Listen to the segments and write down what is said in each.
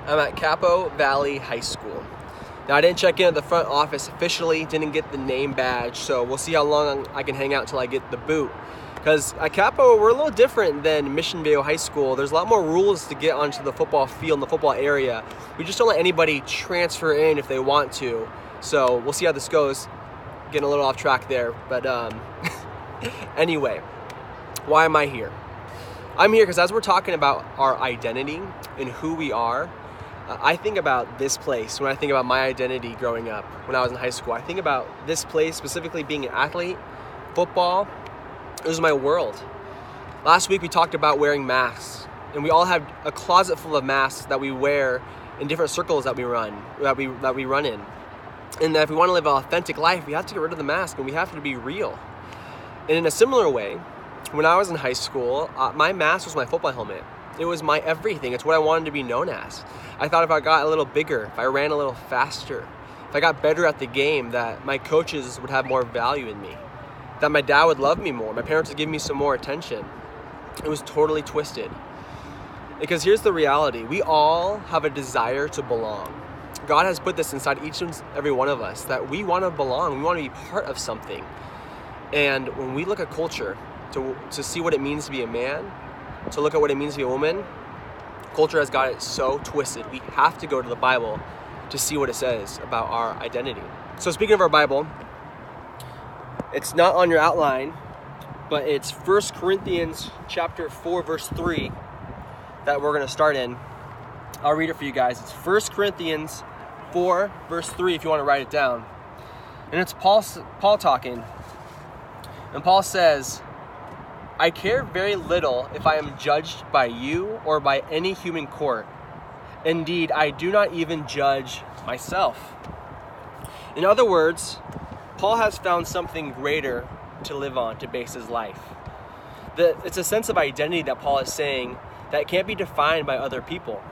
I'm at Capo Valley High School. Now, I didn't check in at the front office officially, didn't get the name badge, so we'll see how long I can hang out until I get the boot. Because at Capo, we're a little different than Mission Viejo High School. There's a lot more rules to get onto the football field, in the football area. We just don't let anybody transfer in if they want to. So we'll see how this goes. Getting a little off track there, but anyway, why am I here? I'm here because as we're talking about our identity and who we are, I think about this place when I think about my identity growing up when I was in high school. I think about this place, specifically being an athlete, football. It was my world. Last week we talked about wearing masks, and we all have a closet full of masks that we wear in different circles that we run in. And that if we want to live an authentic life, we have to get rid of the mask and we have to be real. And in a similar way, when I was in high school, my mask was my football helmet. It was my everything. It's what I wanted to be known as. I thought if I got a little bigger, if I ran a little faster, if I got better at the game, that my coaches would have more value in me, that my dad would love me more, my parents would give me some more attention. It was totally twisted. Because here's the reality. We all have a desire to belong. God has put this inside each and every one of us, that we want to belong. We want to be part of something. And when we look at culture to see what it means to be a man, to look at what it means to be a woman, culture has got it so twisted. We have to go to the Bible to see what it says about our identity. So speaking of our Bible, it's not on your outline, but it's 1 Corinthians chapter 4, verse 3 that we're going to start in. I'll read it for you guys. It's 1 Corinthians 4, verse 3, if you want to write it down. And it's Paul talking. And Paul says, I care very little if I am judged by you or by any human court. Indeed, I do not even judge myself. In other words, Paul has found something greater to live on, to base his life. It's a sense of identity that Paul is saying that can't be defined by other people.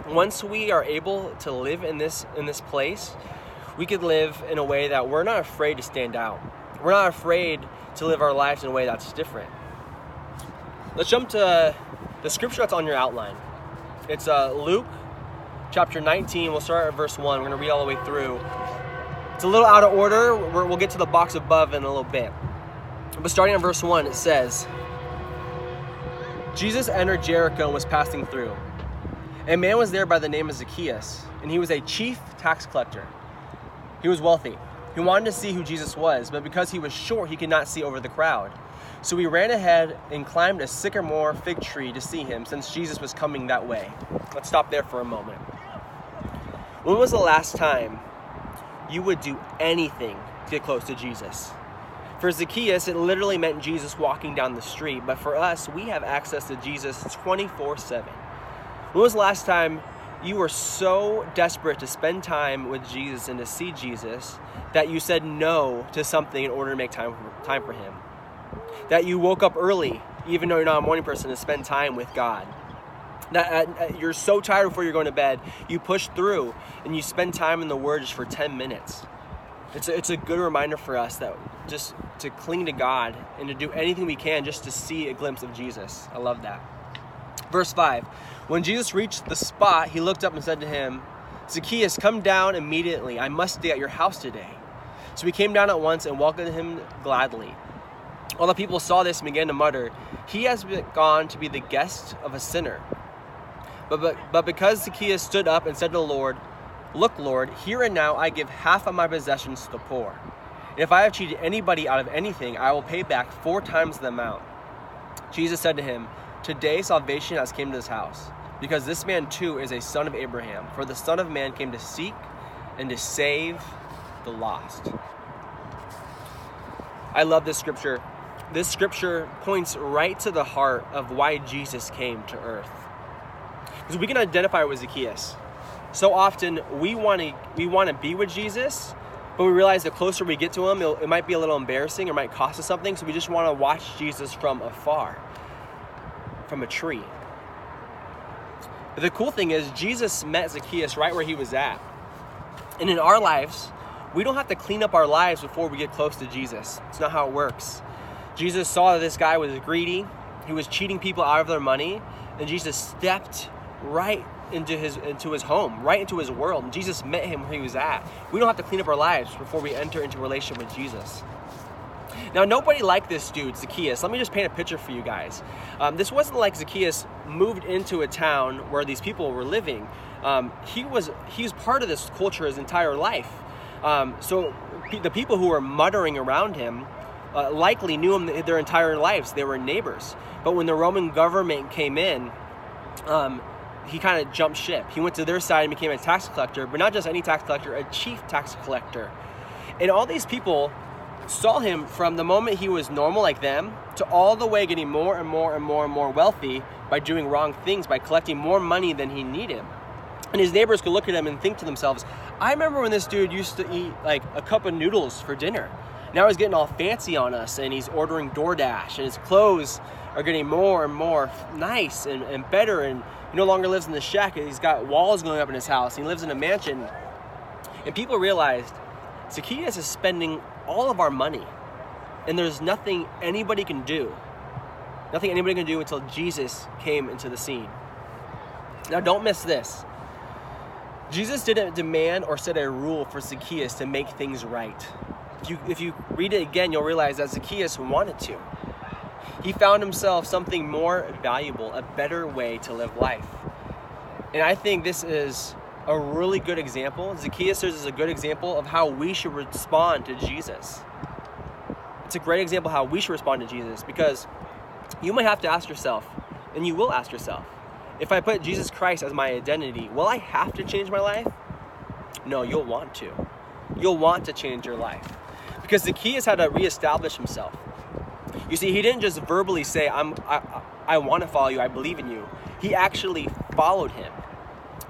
Once we are able to live in this place, we could live in a way that we're not afraid to stand out. We're not afraid to live our lives in a way that's different. Let's jump to the scripture that's on your outline. It's Luke chapter 19. We'll start at verse 1. We're going to read all the way through. It's a little out of order. We'll get to the box above in a little bit. But starting at verse 1, it says, Jesus entered Jericho and was passing through. A man was there by the name of Zacchaeus, and he was a chief tax collector. He was wealthy. He wanted to see who Jesus was, but because he was short, he could not see over the crowd. So he ran ahead and climbed a sycamore fig tree to see him, since Jesus was coming that way. Let's stop there for a moment. When was the last time you would do anything to get close to Jesus? For Zacchaeus, it literally meant Jesus walking down the street, but for us, we have access to Jesus 24/7. When was the last time you were so desperate to spend time with Jesus and to see Jesus that you said no to something in order to make time for him? That you woke up early, even though you're not a morning person, to spend time with God? That you're so tired before you're going to bed, you push through and you spend time in the Word just for 10 minutes. It's a good reminder for us that just to cling to God and to do anything we can just to see a glimpse of Jesus. I love that. Verse 5, when Jesus reached the spot, he looked up and said to him, Zacchaeus, come down immediately. I must stay at your house today. So he came down at once and welcomed him gladly. All the people saw this and began to mutter, he has gone to be the guest of a sinner. But because Zacchaeus stood up and said to the Lord, look, Lord, here and now I give half of my possessions to the poor. And if I have cheated anybody out of anything, I will pay back 4 times the amount. Jesus said to him, today salvation has come to this house, because this man too is a son of Abraham. For the Son of Man came to seek and to save the lost. I love this scripture. This scripture points right to the heart of why Jesus came to earth. Because we can identify with Zacchaeus. So often we want to be with Jesus, but we realize the closer we get to him, it might be a little embarrassing or might cost us something. So we just want to watch Jesus from afar, from a tree. But the cool thing is Jesus met Zacchaeus right where he was at. And in our lives, we don't have to clean up our lives before we get close to Jesus. It's not how it works. Jesus saw that this guy was greedy. He was cheating people out of their money. And Jesus stepped right into his home, right into his world. And Jesus met him where he was at. We don't have to clean up our lives before we enter into a relationship with Jesus. Now, nobody liked this dude, Zacchaeus. Let me just paint a picture for you guys. This wasn't like Zacchaeus moved into a town where these people were living. He was part of this culture his entire life. So the people who were muttering around him likely knew him their entire lives. They were neighbors. But when the Roman government came in, he kind of jumped ship. He went to their side and became a tax collector, but not just any tax collector, a chief tax collector. And all these people saw him from the moment he was normal like them to all the way getting more and more and more and more wealthy by doing wrong things, by collecting more money than he needed. And his neighbors could look at him and think to themselves, I remember when this dude used to eat like a cup of noodles for dinner. Now he's getting all fancy on us and he's ordering DoorDash, and his clothes are getting more and more nice and better, and he no longer lives in the shack. He's got walls going up in his house. He lives in a mansion. And people realized Zacchaeus is spending all of our money, and there's nothing anybody can do. Nothing anybody can do until Jesus came into the scene. Now don't miss this. Jesus didn't demand or set a rule for Zacchaeus to make things right. If you read it again, you'll realize that Zacchaeus wanted to. He found himself something more valuable, a better way to live life. And I think this is a really good example. Zacchaeus is a good example of how we should respond to Jesus. It's a great example of how we should respond to Jesus, because you might have to ask yourself, and you will ask yourself, if I put Jesus Christ as my identity, will I have to change my life? No, you'll want to. You'll want to change your life. Because Zacchaeus had to reestablish himself. You see, he didn't just verbally say, I want to follow you, I believe in you. He actually followed him.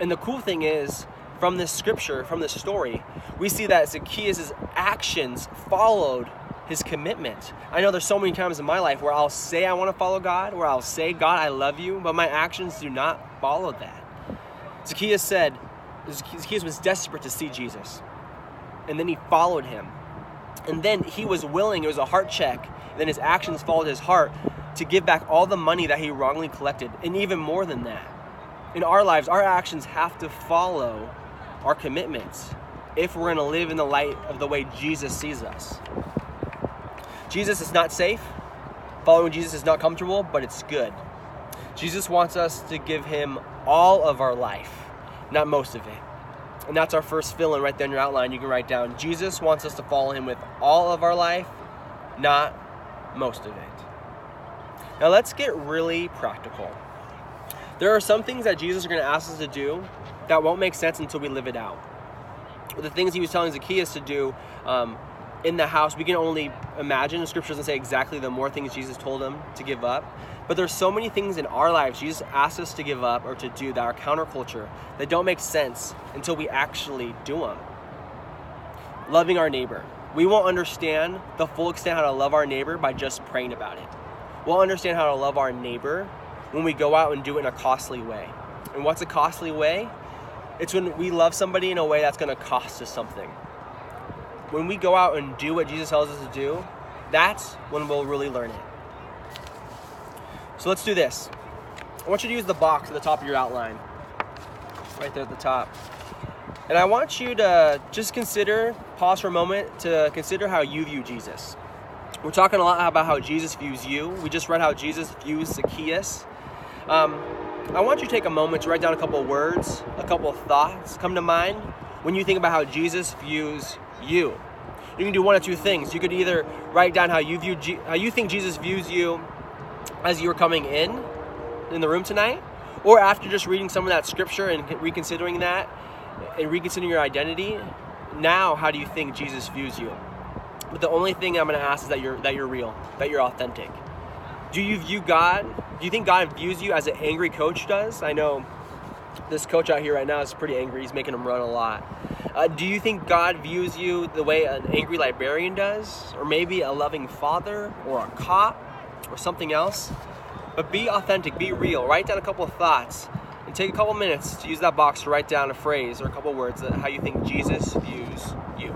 And the cool thing is, from this scripture, from this story, we see that Zacchaeus' actions followed his commitment. I know there's so many times in my life where I'll say I want to follow God, where I'll say, God, I love you, but my actions do not follow that. Zacchaeus was desperate to see Jesus. And then he followed him. And then he was willing, it was a heart check, and then his actions followed his heart to give back all the money that he wrongly collected, and even more than that. In our lives, our actions have to follow our commitments if we're going to live in the light of the way Jesus sees us. Jesus is not safe. Following Jesus is not comfortable, but it's good. Jesus wants us to give him all of our life, not most of it. And that's our first fill-in right there in your outline. You can write down, Jesus wants us to follow him with all of our life, not most of it. Now let's get really practical. There are some things that Jesus is going to ask us to do that won't make sense until we live it out. The things he was telling Zacchaeus to do in the house, we can only imagine. The scripture doesn't say exactly the more things Jesus told him to give up. But there's so many things in our lives Jesus asks us to give up or to do that are counterculture, that don't make sense until we actually do them. Loving our neighbor. We won't understand the full extent how to love our neighbor by just praying about it. We'll understand how to love our neighbor when we go out and do it in a costly way. And what's a costly way? It's when we love somebody in a way that's going to cost us something. When we go out and do what Jesus tells us to do, that's when we'll really learn it. So let's do this. I want you to use the box at the top of your outline, right there at the top. And I want you to just pause for a moment to consider how you view Jesus. We're talking a lot about how Jesus views you. We just read how Jesus views Zacchaeus. I want you to take a moment to write down a couple of words, a couple of thoughts come to mind when you think about how Jesus views you. You can do one of two things. You could either write down how you think Jesus views you as you were coming in the room tonight, or after just reading some of that scripture and reconsidering that and reconsidering your identity. Now, how do you think Jesus views you? But the only thing I'm going to ask is that you're real, that you're authentic. Do you view God? Do you think God views you as an angry coach does? I know this coach out here right now is pretty angry. He's making him run a lot. Do you think God views you the way an angry librarian does? Or maybe a loving father or a cop or something else? But be authentic, be real. Write down a couple of thoughts and take a couple minutes to use that box to write down a phrase or a couple of words that how you think Jesus views you.